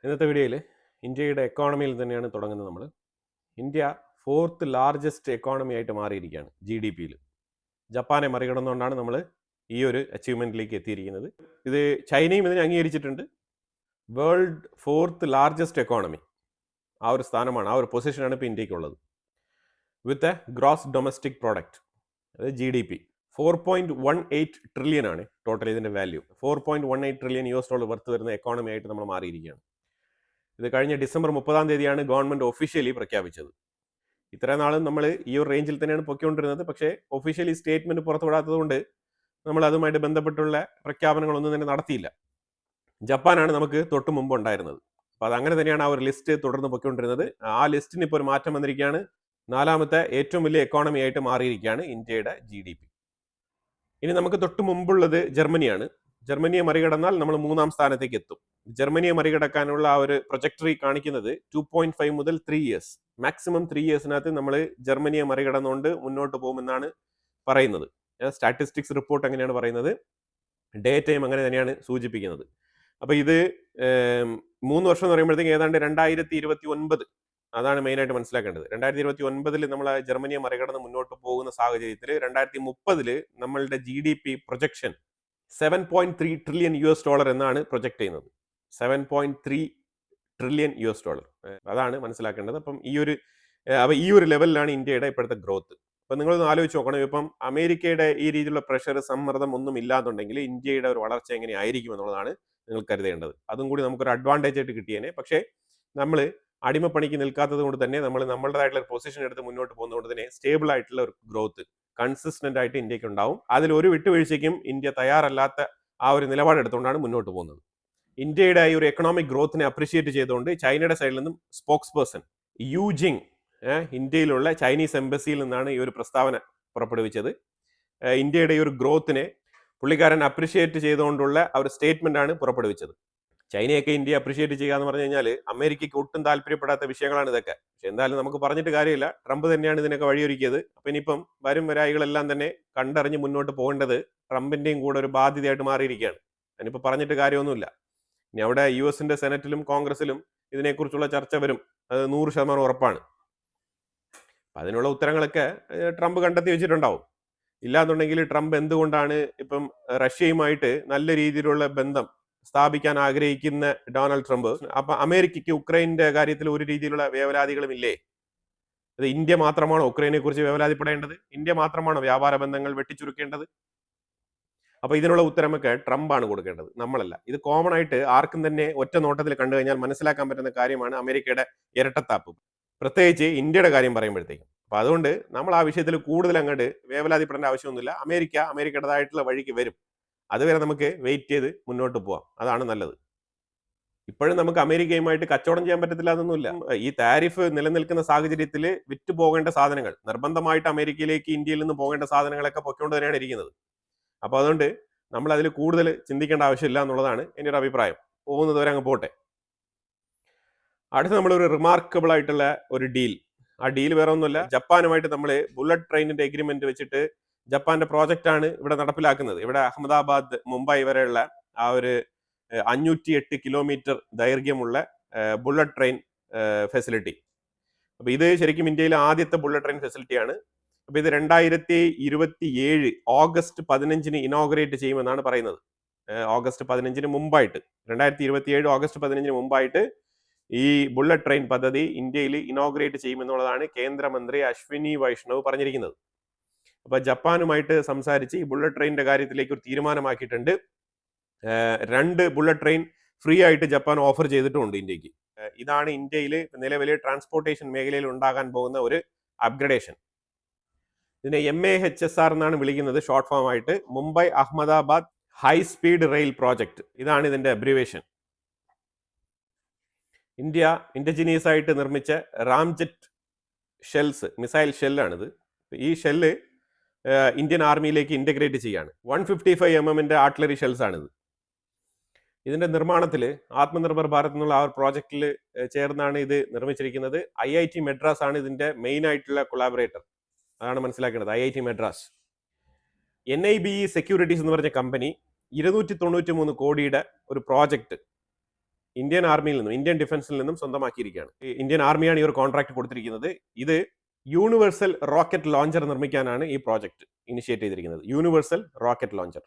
ഇന്നത്തെ വീഡിയോയിൽ ഇന്ത്യയുടെ എക്കോണമിയിൽ തന്നെയാണ് തുടങ്ങുന്നത്. നമ്മൾ ഇന്ത്യ 4th ലാർജസ്റ്റ് എക്കോണമി ആയിട്ട് മാറിയിരിക്കുകയാണ് GDP-യിൽ. ജപ്പാനെ മറികടന്നുകൊണ്ടാണ് നമ്മൾ ഈ ഒരു അച്ചീവ്മെൻറ്റിലേക്ക് എത്തിയിരിക്കുന്നത്. ഇത് ചൈനയും ഇതിനെ അംഗീകരിച്ചിട്ടുണ്ട്. വേൾഡ് 4th ലാർജസ്റ്റ് എക്കോണമി, ആ ഒരു സ്ഥാനമാണ്, ആ ഒരു പൊസിഷനാണ് ഇപ്പോൾ ഇന്ത്യക്കുള്ളത്. With a gross domestic product, അത് GDP 4.18 ട്രില്യൺ ആണ് ടോട്ടൽ ഇതിൻ്റെ വാല്യൂ. 4.18 ട്രില്യൺ US$ വർത്ത് വരുന്ന എക്കോണമി ആയിട്ട് നമ്മൾ മാറിയിരിക്കുകയാണ്. ഇത് കഴിഞ്ഞ ഡിസംബർ 30-ാം തീയതിയാണ് ഗവൺമെൻറ് ഒഫീഷ്യലി പ്രഖ്യാപിച്ചത്. ഇത്രയും നാളും നമ്മൾ ഈ ഒരു റേഞ്ചിൽ തന്നെയാണ് പൊയ്ക്കൊണ്ടിരുന്നത്. പക്ഷേ ഒഫീഷ്യലി സ്റ്റേറ്റ്മെൻറ്റ് പുറത്തുവിടാത്തത് കൊണ്ട് നമ്മൾ അതുമായിട്ട് ബന്ധപ്പെട്ടുള്ള പ്രഖ്യാപനങ്ങളൊന്നും തന്നെ നടത്തിയില്ല. ജപ്പാനാണ് നമുക്ക് തൊട്ട് മുമ്പ് ഉണ്ടായിരുന്നത്. അപ്പോൾ അതങ്ങനെ തന്നെയാണ് ആ ഒരു ലിസ്റ്റ് തുടർന്ന് പൊയ്ക്കൊണ്ടിരുന്നത്. ആ ലിസ്റ്റിന് ഇപ്പോൾ ഒരു മാറ്റം വന്നിരിക്കുകയാണ്. 4ാമത്തെ ഏറ്റവും വലിയ എക്കോണമി ആയിട്ട് മാറിയിരിക്കുകയാണ് ഇന്ത്യയുടെ GDP. ഇനി നമുക്ക് തൊട്ട് മുമ്പുള്ളത് ജർമ്മനിയാണ്. ജർമ്മനിയെ മറികടന്നാൽ നമ്മൾ 3ാം സ്ഥാനത്തേക്ക് എത്തും. ജർമ്മനിയെ മറികടക്കാനുള്ള ആ ഒരു പ്രൊജക്ടറി കാണിക്കുന്നത് 2.5 മുതൽ 3 ഇയേഴ്സ്, മാക്സിമം 3 ഇയേഴ്സിനകത്ത് നമ്മൾ ജർമ്മനിയെ മറികടന്നുകൊണ്ട് മുന്നോട്ട് പോകുമെന്നാണ് പറയുന്നത്. സ്റ്റാറ്റിസ്റ്റിക്സ് റിപ്പോർട്ട് അങ്ങനെയാണ് പറയുന്നത്, ഡേറ്റയും അങ്ങനെ തന്നെയാണ് സൂചിപ്പിക്കുന്നത്. അപ്പോൾ ഇത് 3 വർഷം എന്ന് പറയുമ്പോഴത്തേക്ക് ഏതാണ്ട് 2029, അതാണ് മെയിനായിട്ട് മനസ്സിലാക്കേണ്ടത്. 2029 നമ്മൾ ജർമ്മനിയെ മറികടന്ന് മുന്നോട്ട് പോകുന്ന സാഹചര്യത്തിൽ 2030 നമ്മളുടെ GDP പ്രൊജക്ഷൻ 7.3 ട്രില്യൺ US$ എന്നാണ് പ്രൊജക്ട് ചെയ്യുന്നത്. 7.3 ട്രില്യൺ US$, അതാണ് മനസ്സിലാക്കേണ്ടത്. അപ്പം ഈ ഒരു ലെവലിലാണ് ഇന്ത്യയുടെ ഇപ്പോഴത്തെ ഗ്രോത്ത്. അപ്പം നിങ്ങളൊന്ന് ആലോചിച്ച് നോക്കണം, ഇപ്പം അമേരിക്കയുടെ ഈ രീതിയിലുള്ള പ്രഷർ, സമ്മർദ്ദം ഒന്നും ഇല്ലാന്നുണ്ടെങ്കിൽ ഇന്ത്യയുടെ ഒരു വളർച്ച എങ്ങനെയായിരിക്കും എന്നുള്ളതാണ് നിങ്ങൾ കരുതേണ്ടത്. അതും കൂടി നമുക്കൊരു അഡ്വാൻറ്റേജ് ആയിട്ട് കിട്ടിയേനെ. പക്ഷേ നമ്മൾ അടിമപ്പണിക്ക് നിൽക്കാത്തത് കൊണ്ട് തന്നെ, നമ്മൾ നമ്മളുടേതായിട്ടുള്ള ഒരു പൊസിഷൻ എടുത്ത് മുന്നോട്ട് പോകുന്നതുകൊണ്ട് തന്നെ സ്റ്റേബിൾ ആയിട്ടുള്ള ഒരു ഗ്രോത്ത് കൺസിസ്റ്റന്റ് ആയിട്ട് ഇന്ത്യക്ക് ഉണ്ടാവും. അതിൽ ഒരു വിട്ടുവീഴ്ചയ്ക്കും ഇന്ത്യ തയ്യാറല്ലാത്ത ആ ഒരു നിലപാടെടുത്തുകൊണ്ടാണ് മുന്നോട്ട് പോകുന്നത്. ഇന്ത്യയുടെ ഈ ഒരു എക്കണോമിക് ഗ്രോത്തിനെ അപ്രിഷിയേറ്റ് ചെയ്തുകൊണ്ട് ചൈനയുടെ സൈഡിൽ നിന്നും സ്പോക്സ് പേഴ്സൺ യു ജിങ് ഇന്ത്യയിലുള്ള ചൈനീസ് എംബസിയിൽ നിന്നാണ് ഈ ഒരു പ്രസ്താവന പുറപ്പെടുവിച്ചത്. ഇന്ത്യയുടെ ഈ ഒരു ഗ്രോത്തിനെ പുള്ളിക്കാരൻ അപ്രിഷിയേറ്റ് ചെയ്തുകൊണ്ടുള്ള ആ ഒരു സ്റ്റേറ്റ്മെന്റ് ആണ് പുറപ്പെടുവിച്ചത്. ചൈനയൊക്കെ ഇന്ത്യ അപ്രിഷിയേറ്റ് ചെയ്യുക എന്ന് പറഞ്ഞു കഴിഞ്ഞാൽ അമേരിക്കയ്ക്ക് ഒട്ടും താല്പര്യപ്പെടാത്ത വിഷയങ്ങളാണ് ഇതൊക്കെ. പക്ഷെ എന്തായാലും നമുക്ക് പറഞ്ഞിട്ട് കാര്യമില്ല, ട്രംപ് തന്നെയാണ് ഇതിനൊക്കെ വഴിയൊരുക്കിയത്. അപ്പം ഇനിയിപ്പം വരും വരായികളെല്ലാം തന്നെ കണ്ടറിഞ്ഞ് മുന്നോട്ട് പോകേണ്ടത് ട്രംപിന്റെയും കൂടെ ഒരു ബാധ്യതയായിട്ട് മാറിയിരിക്കുകയാണ്. അതിനിപ്പോൾ പറഞ്ഞിട്ട് കാര്യമൊന്നുമില്ല. ഇനി അവിടെ US-ന്റെ സെനറ്റിലും കോൺഗ്രസിലും ഇതിനെക്കുറിച്ചുള്ള ചർച്ച വരും, അത് 100% ഉറപ്പാണ്. അതിനുള്ള ഉത്തരങ്ങളൊക്കെ ട്രംപ് കണ്ടെത്തി വെച്ചിട്ടുണ്ടാവും. ഇല്ലാന്നുണ്ടെങ്കിൽ ട്രംപ് എന്തുകൊണ്ടാണ് ഇപ്പം റഷ്യയുമായിട്ട് നല്ല രീതിയിലുള്ള ബന്ധം സ്ഥാപിക്കാൻ ആഗ്രഹിക്കുന്ന ഡൊണാൾഡ് ട്രംപ്, അപ്പൊ അമേരിക്കയ്ക്ക് ഉക്രൈൻ്റെ കാര്യത്തിൽ ഒരു രീതിയിലുള്ള വേവലാതികളും ഇല്ലേ? അത് ഇന്ത്യ മാത്രമാണോ ഉക്രൈനെ കുറിച്ച് വേവലാതിപ്പെടേണ്ടത്? ഇന്ത്യ മാത്രമാണോ വ്യാപാര ബന്ധങ്ങൾ വെട്ടിച്ചുരുക്കേണ്ടത്? അപ്പൊ ഇതിനുള്ള ഉത്തരമൊക്കെ ട്രംപാണ് കൊടുക്കേണ്ടത്, നമ്മളല്ല. ഇത് കോമൺ ആയിട്ട് ആർക്കും തന്നെ ഒറ്റ നോട്ടത്തിൽ കണ്ടു കഴിഞ്ഞാൽ മനസ്സിലാക്കാൻ പറ്റുന്ന കാര്യമാണ് അമേരിക്കയുടെ ഇരട്ടത്താപ്പ്, പ്രത്യേകിച്ച് ഇന്ത്യയുടെ കാര്യം പറയുമ്പോഴത്തേക്കും. അപ്പൊ അതുകൊണ്ട് നമ്മൾ ആ വിഷയത്തിൽ കൂടുതൽ അങ്ങോട്ട് വേവലാതിപ്പെടേണ്ട ആവശ്യമൊന്നുമില്ല. അമേരിക്കയുടേതായിട്ടുള്ള വഴിക്ക് വരും. അതുവരെ നമുക്ക് വെയിറ്റ് ചെയ്ത് മുന്നോട്ട് പോവാം, അതാണ് നല്ലത്. ഇപ്പോഴും നമുക്ക് അമേരിക്കയുമായിട്ട് കച്ചവടം ചെയ്യാൻ പറ്റത്തില്ല എന്നൊന്നുമില്ല. ഈ താരിഫ് നിലനിൽക്കുന്ന സാഹചര്യത്തിൽ വിറ്റ് പോകേണ്ട സാധനങ്ങൾ, നിർബന്ധമായിട്ട് അമേരിക്കയിലേക്ക് ഇന്ത്യയിൽ നിന്ന് പോകേണ്ട സാധനങ്ങളൊക്കെ പൊയ്ക്കൊണ്ട് തന്നെയാണ് ഇരിക്കുന്നത്. അപ്പോൾ അതുകൊണ്ട് നമ്മൾ അതിൽ കൂടുതൽ ചിന്തിക്കേണ്ട ആവശ്യമില്ല എന്നുള്ളതാണ് എൻ്റെ ഒരു അഭിപ്രായം. പോകുന്നത് വരെ അങ്ങ് പോട്ടെ. അടുത്ത നമ്മളൊരു റിമാർക്കബിൾ ആയിട്ടുള്ള ഒരു ഡീൽ, ആ ഡീൽ വേറെ ഒന്നുമല്ല, ജപ്പാനുമായിട്ട് നമ്മൾ ബുള്ളറ്റ് ട്രെയിനിന്റെ എഗ്രിമെന്റ് വെച്ചിട്ട് ജപ്പാന്റെ പ്രോജക്റ്റ് ആണ് ഇവിടെ നടപ്പിലാക്കുന്നത്. ഇവിടെ അഹമ്മദാബാദ് മുംബൈ വരെയുള്ള ആ ഒരു 508 കിലോമീറ്റർ ദൈർഘ്യമുള്ള ബുള്ളറ്റ് ട്രെയിൻ ഫെസിലിറ്റി. അപ്പോൾ ഇത് ശരിക്കും ഇന്ത്യയിലെ ആദ്യത്തെ ബുള്ളറ്റ് ട്രെയിൻ ഫെസിലിറ്റിയാണ്. അപ്പോൾ ഇത് 2027 ഓഗസ്റ്റ് 15 ഇനോഗ്രേറ്റ് ചെയ്യുമെന്നാണ് പറയുന്നത്. ഓഗസ്റ്റ് 15 മുമ്പായിട്ട്, 2027 ഓഗസ്റ്റ് 15 മുമ്പായിട്ട് ഈ ബുള്ളറ്റ് ട്രെയിൻ പദ്ധതി ഇന്ത്യയിൽ ഇനോഗ്രേറ്റ് ചെയ്യുമെന്നുള്ളതാണ് കേന്ദ്രമന്ത്രി അശ്വിനി വൈഷ്ണവ് പറഞ്ഞിരിക്കുന്നത്. അപ്പോൾ ജപ്പാനുമായിട്ട് സംസാരിച്ച് ഈ ബുള്ളറ്റ് ട്രെയിനിന്റെ കാര്യത്തിലേക്ക് ഒരു തീരുമാനമാക്കിയിട്ടുണ്ട്. 2 ബുള്ളറ്റ് ട്രെയിൻ ഫ്രീ ആയിട്ട് ജപ്പാൻ ഓഫർ ചെയ്തിട്ടുമുണ്ട് ഇന്ത്യക്ക്. ഇതാണ് ഇന്ത്യയിൽ നിലവിൽ ട്രാൻസ്പോർട്ടേഷൻ മേഖലയിൽ ഉണ്ടാകാൻ പോകുന്ന ഒരു അപ്ഗ്രഡേഷൻ. ഇതിനെ MAHSR എന്നാണ് വിളിക്കുന്നത് ഷോർട്ട് ഫോം ആയിട്ട്, Mumbai Ahmedabad high speed rail project. ഇതാണ് ഇതിന്റെ അബ്രിവേഷൻ. ഇന്ത്യ ഇൻഡിജിനിയസ് ആയിട്ട് നിർമ്മിച്ച റാംജെറ്റ് ഷെൽസ്, മിസൈൽ ഷെല്ലാണിത്. ഈ ഷെല്ല് ഇന്ത്യൻ ആർമിയിലേക്ക് ഇൻ്റഗ്രേറ്റ് ചെയ്യാണ്. 155 mm ആർട്ടിലറി ഷെൽസ് ആണിത്. ഇതിന്റെ നിർമ്മാണത്തിൽ ആത്മനിർഭർ ഭാരത് എന്നുള്ള ആ ഒരു പ്രോജക്റ്റിൽ ചേർന്നാണ് ഇത് നിർമ്മിച്ചിരിക്കുന്നത്. IIT മദ്രാസ് ആണ് ഇതിന്റെ മെയിൻ ആയിട്ടുള്ള കൊളാബറേറ്റർ, അതാണ് മനസ്സിലാക്കേണ്ടത്, IIT മദ്രാസ്. NIBE സെക്യൂരിറ്റീസ് എന്ന് പറഞ്ഞ കമ്പനി 293 കോടിയുടെ ഒരു പ്രോജക്റ്റ് ഇന്ത്യൻ ആർമിയിൽ നിന്നും ഇന്ത്യൻ ഡിഫൻസിൽ നിന്നും സ്വന്തമാക്കിയിരിക്കുകയാണ്. ഇന്ത്യൻ ആർമിയാണ് ഈ ഒരു കോൺട്രാക്ട് കൊടുത്തിരിക്കുന്നത്. ഇത് യൂണിവേഴ്സൽ റോക്കറ്റ് ലോഞ്ചർ നിർമ്മിക്കാനാണ് ഈ പ്രോജക്റ്റ് ഇനിഷ്യേറ്റ് ചെയ്തിരിക്കുന്നത്. Universal rocket launcher.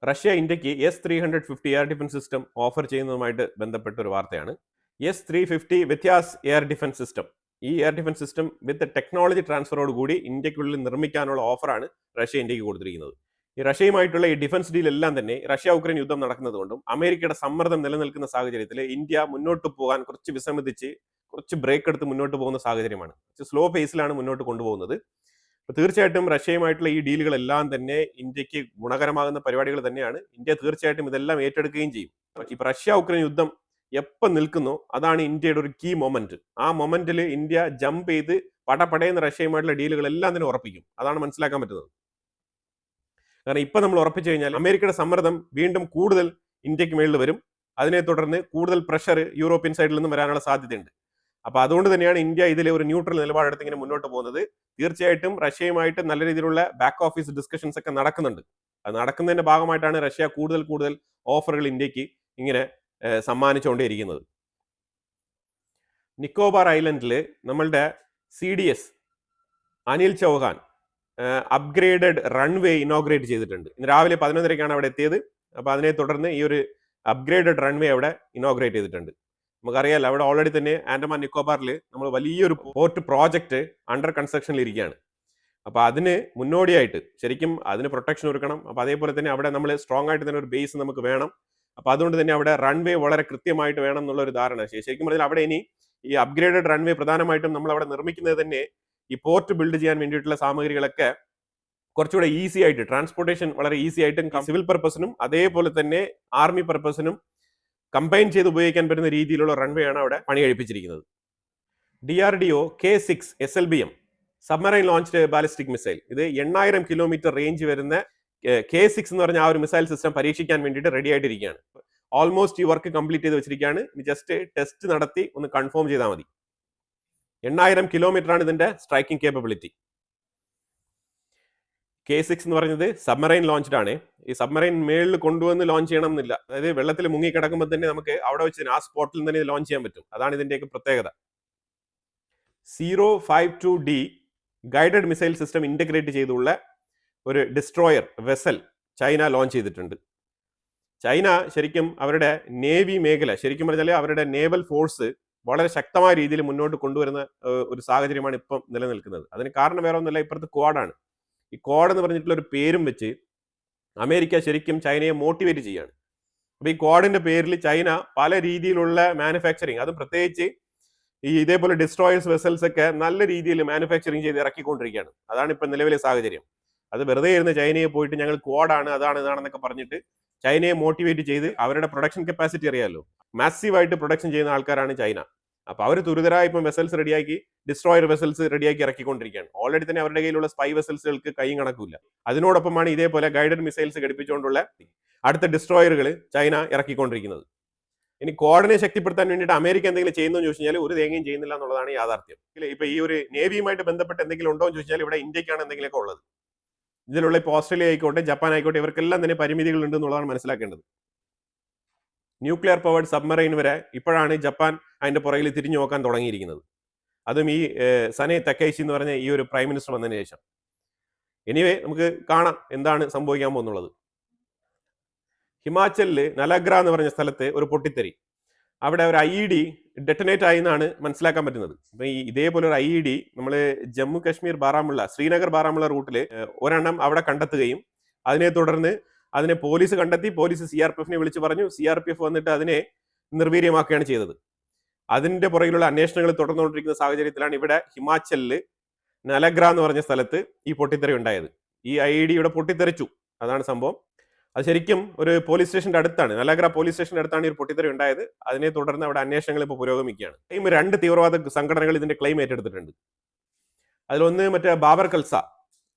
റഷ്യ ഇന്ത്യക്ക് S-350 air defence system offer ചെയ്യുന്നതുമായിട്ട് ബന്ധപ്പെട്ട ഒരു വാർത്തയാണ്. S-350 Vityaz air defence system. ഈ air defence system with technology ട്രാൻസ്ഫറോട് കൂടി ഇന്ത്യക്കുള്ളിൽ നിർമ്മിക്കാനുള്ള ഓഫറാണ് റഷ്യ ഇന്ത്യക്ക് കൊടുത്തിരിക്കുന്നത്. ഈ റഷ്യയുമായിട്ടുള്ള ഈ ഡിഫൻസ് ഡീൽ എല്ലാം തന്നെ റഷ്യ ഉക്രൈൻ യുദ്ധം നടക്കുന്നതുകൊണ്ടും അമേരിക്കയുടെ സമ്മർദ്ദം നിലനിൽക്കുന്ന സാഹചര്യത്തിൽ ഇന്ത്യ മുന്നോട്ട് പോകാൻ കുറച്ച് വിസമ്മതിച്ച് കുറച്ച് ബ്രേക്ക് എടുത്ത് മുന്നോട്ട് പോകുന്ന സാഹചര്യമാണ്. സ്ലോ പേസിലാണ് മുന്നോട്ട് കൊണ്ടുപോകുന്നത്. തീർച്ചയായിട്ടും റഷ്യയുമായിട്ടുള്ള ഈ ഡീലുകളെല്ലാം തന്നെ ഇന്ത്യക്ക് ഗുണകരമാകുന്ന പരിപാടികൾ തന്നെയാണ്. ഇന്ത്യ തീർച്ചയായിട്ടും ഇതെല്ലാം ഏറ്റെടുക്കുകയും ചെയ്യും. ഇപ്പൊ റഷ്യ ഉക്രൈൻ യുദ്ധം എപ്പം നിൽക്കുന്നോ അതാണ് ഇന്ത്യയുടെ ഒരു കീ മൊമെന്റ്. ആ മൊമെന്റിൽ ഇന്ത്യ ജമ്പ് ചെയ്ത് പടപടയെന്ന് റഷ്യയുമായിട്ടുള്ള ഡീലുകളെല്ലാം തന്നെ ഉറപ്പിക്കും. അതാണ് മനസ്സിലാക്കാൻ പറ്റുന്നത്. കാരണം ഇപ്പൊ നമ്മൾ ഉറപ്പിച്ചു കഴിഞ്ഞാൽ അമേരിക്കയുടെ സമ്മർദ്ദം വീണ്ടും കൂടുതൽ ഇന്ത്യക്ക് മേളിൽ വരും. അതിനെ തുടർന്ന് കൂടുതൽ പ്രഷർ യൂറോപ്യൻ സൈഡിൽ നിന്നും വരാനുള്ള സാധ്യതയുണ്ട്. അപ്പൊ അതുകൊണ്ട് തന്നെയാണ് ഇന്ത്യ ഇതിലെ ഒരു ന്യൂട്രൽ നിലപാടെടുത്ത് ഇങ്ങനെ മുന്നോട്ട് പോകുന്നത്. തീർച്ചയായിട്ടും റഷ്യയുമായിട്ട് നല്ല രീതിയിലുള്ള ബാക്ക് ഓഫീസ് ഡിസ്കഷൻസ് ഒക്കെ നടക്കുന്നുണ്ട്. അത് നടക്കുന്നതിന്റെ ഭാഗമായിട്ടാണ് റഷ്യ കൂടുതൽ ഓഫറുകൾ ഇന്ത്യക്ക് ഇങ്ങനെ സമ്മാനിച്ചുകൊണ്ടേയിരിക്കുന്നത്. നിക്കോബാർ ഐലൻഡിൽ നമ്മളുടെ CDS Anil Chauhan upgraded runway inaugurate ചെയ്തിട്ടുണ്ട്. ഇന്ന് രാവിലെ 11:30 അവിടെ എത്തിയത്. അപ്പോൾ അതിനെ തുടർന്ന് ഈ ഒരു അപ്ഗ്രേഡഡ് റൺവേ അവിടെ ഇനോഗ്രേറ്റ് ചെയ്തിട്ടുണ്ട്. നമുക്കറിയാലോ, അവിടെ ഓൾറെഡി തന്നെ ആൻഡമാൻ നിക്കോബാറിൽ നമ്മൾ വലിയൊരു പോർട്ട് പ്രോജക്റ്റ് അണ്ടർ കൺസ്ട്രക്ഷനിൽ ഇരിക്കുകയാണ്. അപ്പോൾ അതിന് മുന്നോടിയായിട്ട് ശരിക്കും അതിന് പ്രൊട്ടക്ഷൻ ഒരുക്കണം. അപ്പോൾ അതേപോലെ തന്നെ അവിടെ നമ്മൾ സ്ട്രോങ് ആയിട്ട് തന്നെ ഒരു ബേസ് നമുക്ക് വേണം. അപ്പോൾ അതുകൊണ്ട് തന്നെ അവിടെ റൺവേ വളരെ കൃത്യമായിട്ട് വേണം എന്നുള്ള ഒരു ധാരണ. ശരിക്കും പറഞ്ഞാൽ അവിടെ ഇനി ഈ അപ്ഗ്രേഡഡ് റൺവേ പ്രധാനമായിട്ടും നമ്മൾ അവിടെ നിർമ്മിക്കുന്നത് തന്നെ ഈ പോർട്ട് ബിൽഡ് ചെയ്യാൻ വേണ്ടിയിട്ടുള്ള സാമഗ്രികളൊക്കെ കുറച്ചുകൂടെ ഈസി ആയിട്ട്, ട്രാൻസ്പോർട്ടേഷൻ വളരെ ഈസി ആയിട്ടും സിവിൽ പർപ്പസിനും അതേപോലെ തന്നെ ആർമി പർപ്പസിനും കമ്പൈൻ ചെയ്ത് ഉപയോഗിക്കാൻ പറ്റുന്ന രീതിയിലുള്ള റൺവേ ആണ് അവിടെ പണി കഴിപ്പിച്ചിരിക്കുന്നത്. DRDO K6 SLBM submarine launched ballistic missile. ഇത് 8000 കിലോമീറ്റർ റേഞ്ച് വരുന്ന K6 എന്ന് പറഞ്ഞ ആ ഒരു മിസൈൽ സിസ്റ്റം പരീക്ഷിക്കാൻ വേണ്ടിയിട്ട് റെഡി ആയിട്ടിരിക്കുകയാണ്. ഓൾമോസ്റ്റ് ഈ വർക്ക് കംപ്ലീറ്റ് ചെയ്ത് വെച്ചിരിക്കുകയാണ്. ഇനി ജസ്റ്റ് ടെസ്റ്റ് നടത്തി ഒന്ന് കൺഫേം ചെയ്താൽ മതി. 8000 കിലോമീറ്റർ ആണ് ഇതിന്റെ സ്ട്രൈക്കിംഗ് കേപ്പബിലിറ്റി. K6 എന്ന് പറയുന്നത് സബ്മറൈൻ ലോഞ്ച്ഡ് ആണ്. ഈ സബ്മറൈൻ മേളിൽ കൊണ്ടുവന്ന് ലോഞ്ച് ചെയ്യണം എന്നില്ല. അതായത് വെള്ളത്തിൽ മുങ്ങി കിടക്കുമ്പോൾ തന്നെ നമുക്ക് അവിടെ വെച്ച് ആ സ്പോട്ടിൽ തന്നെ ഇത് ലോഞ്ച് ചെയ്യാൻ പറ്റും. അതാണ് ഇതിന്റെയൊക്കെ പ്രത്യേകത. 052D guided missile system integrate ചെയ്തുള്ള ഒരു ഡിസ്ട്രോയർ വെസൽ ചൈന ലോഞ്ച് ചെയ്തിട്ടുണ്ട്. ചൈന ശരിക്കും അവരുടെ നേവി മേഖല, ശരിക്കും പറഞ്ഞാൽ അവരുടെ നേവൽ ഫോഴ്സ് വളരെ ശക്തമായ രീതിയിൽ മുന്നോട്ട് കൊണ്ടുവരുന്ന ഒരു സാഹചര്യമാണ് ഇപ്പം നിലനിൽക്കുന്നത്. അതിന് കാരണം വേറെ ഒന്നുമില്ല, ഇപ്പുറത്ത് ക്വാഡാണ്. ഈ ക്വാഡ് എന്ന് പറഞ്ഞിട്ടുള്ള ഒരു പേരും വെച്ച് അമേരിക്ക ശരിക്കും ചൈനയെ മോട്ടിവേറ്റ് ചെയ്യാണ്. അപ്പൊ ഈ ക്വാഡിന്റെ പേരിൽ ചൈന പല രീതിയിലുള്ള മാനുഫാക്ചറിങ്, അതും പ്രത്യേകിച്ച് ഈ ഇതേപോലെ ഡിസ്ട്രോയേഴ്സ് വെസൽസ് ഒക്കെ നല്ല രീതിയിൽ മാനുഫാക്ചറിങ് ചെയ്ത് ഇറക്കിക്കൊണ്ടിരിക്കുകയാണ്. അതാണ് ഇപ്പൊ നിലവിലെ സാഹചര്യം. അത് വെറുതെ ഇരുന്ന് ചൈനയെ പോയിട്ട് ഞങ്ങൾ ക്വാഡാണ് ഇതാണെന്നൊക്കെ പറഞ്ഞിട്ട് ചൈനയെ മോട്ടിവേറ്റ് ചെയ്ത് അവരുടെ പ്രൊഡക്ഷൻ കപ്പാസിറ്റി അറിയാമല്ലോ, മാസീവായിട്ട് പ്രൊഡക്ഷൻ ചെയ്യുന്ന ആൾക്കാരാണ് ചൈന. അപ്പൊ അവർ തുരിതരായി ഇപ്പം വെസൽസ് റെഡിയാക്കി, ഡിസ്ട്രോയർ വെസൽസ് റെഡിയാക്കി ഇറക്കിക്കൊണ്ടിരിക്കുകയാണ്. ഓൾറെഡി തന്നെ അവരുടെ കയ്യിലുള്ള സ്പൈ വെസൽസുകൾക്ക് കൈയും കണക്കില്ല. അതിനോടൊപ്പമാണ് ഇതേപോലെ ഗൈഡഡ് മിസൈൽസ് ഘടിപ്പിച്ചുകൊണ്ടുള്ള അടുത്ത ഡിസ്ട്രോയറുകൾ ചൈന ഇറക്കിക്കൊണ്ടിരിക്കുന്നത്. ഇനി ക്വാഡിനെ ശക്തിപ്പെടുത്താൻ വേണ്ടിയിട്ട് അമേരിക്ക എന്തെങ്കിലും ചെയ്യുന്നു എന്ന് ചോദിച്ചാൽ ഒരു തേങ്ങയും ചെയ്യുന്നില്ല എന്നുള്ളതാണ് യാഥാർത്ഥ്യം. ഇപ്പൊ ഈ ഒരു നേവിയുമായിട്ട് ബന്ധപ്പെട്ട് എന്തെങ്കിലും ഉണ്ടോ എന്ന് ചോദിച്ചാൽ ഇവിടെ ഇന്ത്യക്കാണ് എന്തെങ്കിലുമൊക്കെ ഉള്ളത്. ഇതിലുള്ള ഇപ്പോൾ ഓസ്ട്രേലിയ ആയിക്കോട്ടെ, ജപ്പാൻ ആയിക്കോട്ടെ, ഇവർക്കെല്ലാം തന്നെ പരിമിതികൾ ഉണ്ട് എന്നുള്ളതാണ് മനസ്സിലാക്കേണ്ടത്. ന്യൂക്ലിയർ പവേർഡ് സബ്മറൈൻ വരെ ഇപ്പോഴാണ് ജപ്പാൻ അതിന്റെ പുറകിൽ തിരിഞ്ഞു നോക്കാൻ തുടങ്ങിയിരിക്കുന്നത്. അതും ഈ സനെ തക്കൈച്ചി എന്ന് പറഞ്ഞ ഈ ഒരു പ്രൈം മിനിസ്റ്റർ വന്നതിന് ശേഷം. എനിവേ നമുക്ക് കാണാം എന്താണ് സംഭവിക്കാൻ പോകുന്നുള്ളത്. ഹിമാചലിൽ നലഗ്ര എന്ന് പറഞ്ഞ സ്ഥലത്ത് ഒരു പൊട്ടിത്തെറി, അവിടെ ഒരു IED ഡെറ്റനേറ്റ് ആയി എന്നാണ് മനസ്സിലാക്കാൻ പറ്റുന്നത്. അപ്പൊ ഈ ഇതേപോലെ ഒരു IED നമ്മൾ ജമ്മു കാശ്മീർ ബാരാമുള്ള, ശ്രീനഗർ ബാരാമുള്ള റൂട്ടിൽ ഒരെണ്ണം അവിടെ കണ്ടെത്തുകയും അതിനെ തുടർന്ന് അതിനെ പോലീസ് കണ്ടെത്തി, പോലീസ് CRPF വിളിച്ചു പറഞ്ഞു, CRPF വന്നിട്ട് അതിനെ നിർവീര്യമാക്കുകയാണ് ചെയ്തത്. അതിന്റെ പുറകിലുള്ള അന്വേഷണങ്ങൾ തുടർന്നുകൊണ്ടിരിക്കുന്ന സാഹചര്യത്തിലാണ് ഇവിടെ ഹിമാചലിൽ നലഗ്ര എന്ന് പറഞ്ഞ സ്ഥലത്ത് ഈ പൊട്ടിത്തെറി ഉണ്ടായത്. ഈ IED ഇവിടെ പൊട്ടിത്തെറിച്ചു, അതാണ് സംഭവം. അത് ശരിക്കും ഒരു പോലീസ് സ്റ്റേഷന്റെ അടുത്താണ്, നലഗ്ര പോലീസ് സ്റ്റേഷന്റെ അടുത്താണ് ഈ പൊട്ടിത്തെറി ഉണ്ടായത്. അതിനെ തുടർന്ന് അവിടെ അന്വേഷണങ്ങൾ ഇപ്പോൾ പുരോഗമിക്കുകയാണ്. 2 തീവ്രവാദ സംഘടനകൾ ഇതിന്റെ ക്ലെയിം ഏറ്റെടുത്തിട്ടുണ്ട്. അതിലൊന്ന് മറ്റേ ബാബർ കൽസ,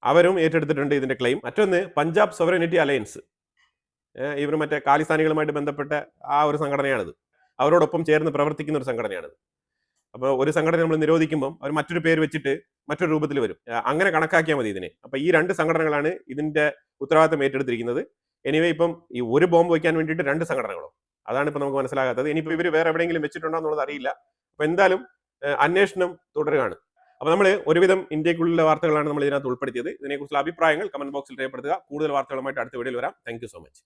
അവരും ഏറ്റെടുത്തിട്ടുണ്ട് ഇതിന്റെ ക്ലെയിം. മറ്റൊന്ന് പഞ്ചാബ് സോവറിനിറ്റി അലയൻസ്, ഇവർ മറ്റേ ഖാലിസ്ഥാനികളുമായിട്ട് ബന്ധപ്പെട്ട ആ ഒരു സംഘടനയാണിത്. അവരോടൊപ്പം ചേർന്ന് പ്രവർത്തിക്കുന്ന ഒരു സംഘടനയാണിത്. അപ്പോൾ ഒരു സംഘടന നമ്മൾ നിരോധിക്കുമ്പോൾ അവർ മറ്റൊരു പേര് വെച്ചിട്ട് മറ്റൊരു രൂപത്തിൽ വരും. അങ്ങനെ കണക്കാക്കിയാൽ മതി ഇതിനെ. അപ്പൊ ഈ 2 സംഘടനകളാണ് ഇതിന്റെ ഉത്തരവാദിത്തം ഏറ്റെടുത്തിരിക്കുന്നത്. എനിവേ ഇപ്പം ഈ ഒരു ബോംബ് വയ്ക്കാൻ വേണ്ടിയിട്ട് 2 സംഘടനകളോ അതാണ് ഇപ്പോൾ നമുക്ക് മനസ്സിലാകാത്തത്. ഇനിയിപ്പോൾ ഇവർ വേറെ എവിടെയെങ്കിലും വെച്ചിട്ടുണ്ടോ എന്നുള്ളത് അറിയില്ല. അപ്പോൾ എന്തായാലും അന്വേഷണം തുടരുകയാണ്. അപ്പോൾ നമ്മൾ ഒരുവിധം ഇന്ത്യക്കുള്ളിലെ വാർത്തകളാണ് നമ്മൾ ഇതിനകത്ത് ഉൾപ്പെടുത്തിയത്. ഇതിനെക്കുറിച്ചുള്ള അഭിപ്രായങ്ങൾ കമന്റ് ബോക്സിൽ രേഖപ്പെടുത്തുക. കൂടുതൽ വാർത്തകളുമായിട്ട് അടുത്ത വീഡിയോയിൽ വരാം. Thank you so much.